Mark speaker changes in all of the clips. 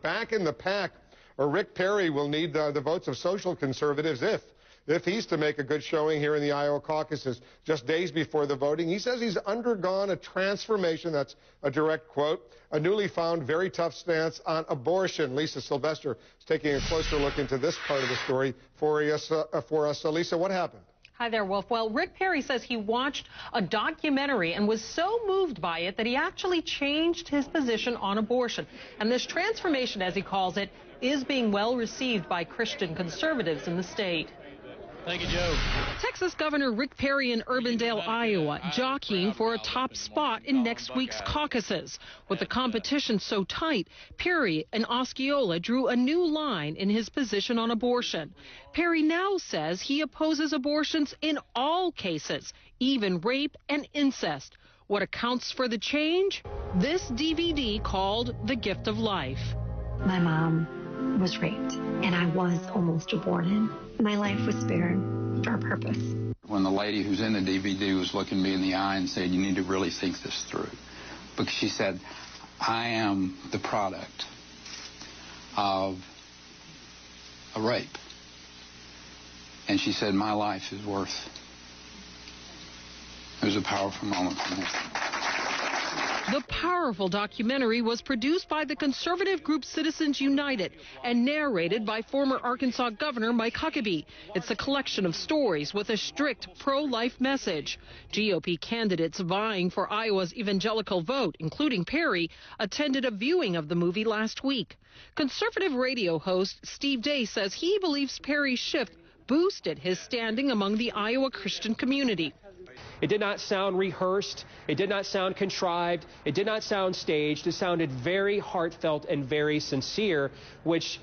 Speaker 1: back in the pack, Rick Perry will need the votes of social conservatives if he's to make a good showing here in the Iowa caucuses. Just days before the voting, he says he's undergone a transformation. That's a direct quote. A newly found, very tough stance on abortion. Lisa Sylvester is taking a closer look into this part of the story for us. Lisa, what happened?
Speaker 2: Hi there, Wolf. Well, Rick Perry says he watched a documentary and was so moved by it that he actually changed his position on abortion. And this transformation, as he calls it, is being well received by Christian conservatives in the state.
Speaker 3: Thank you, Joe.
Speaker 2: Texas Governor Rick Perry in Urbandale, Iowa, jockeying for a top spot in next week's caucuses. With the competition so tight, Perry and Osceola drew a new line in his position on abortion. Perry now says he opposes abortions in all cases, even rape and incest. What accounts for the change? This DVD called The Gift of Life.
Speaker 4: My mom was raped, and I was almost aborted. My life was spared for a purpose.
Speaker 5: When the lady who's in the DVD was looking me in the eye and said, "You need to really think this through," because she said, "I am the product of a rape." And she said, "My life is worth." It was a powerful moment for me.
Speaker 2: The powerful documentary was produced by the conservative group Citizens United and narrated by former Arkansas Governor Mike Huckabee. It's a collection of stories with a strict pro-life message. GOP candidates vying for Iowa's evangelical vote, including Perry, attended a viewing of the movie last week. Conservative radio host Steve Deace says he believes Perry's shift boosted his standing among the Iowa Christian community.
Speaker 6: It did not sound rehearsed. It did not sound contrived. It did not sound staged. It sounded very heartfelt and very sincere, which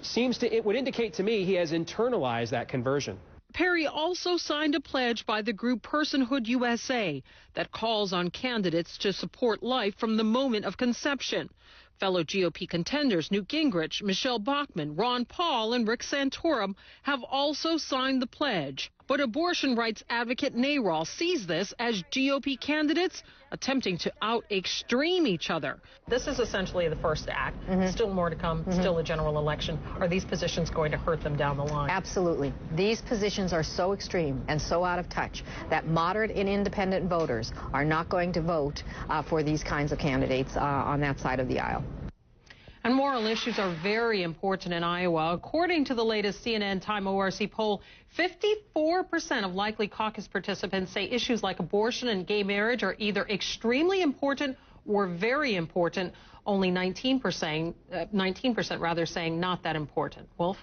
Speaker 6: would indicate to me he has internalized that conversion.
Speaker 2: Perry also signed a pledge by the group Personhood USA that calls on candidates to support life from the moment of conception. Fellow GOP contenders Newt Gingrich, Michelle Bachmann, Ron Paul, and Rick Santorum have also signed the pledge. But abortion rights advocate Narol sees this as GOP candidates attempting to out-extreme each other. This is essentially the first act. Still more to come, still a general election. Are these positions going to hurt them down the line?
Speaker 7: Absolutely. These positions are so extreme and so out of touch that moderate and independent voters are not going to vote for these kinds of candidates on that side of the aisle.
Speaker 2: And moral issues are very important in Iowa. According to the latest CNN Time ORC poll, 54% of likely caucus participants say issues like abortion and gay marriage are either extremely important or very important. Only 19% saying not that important. Wolf?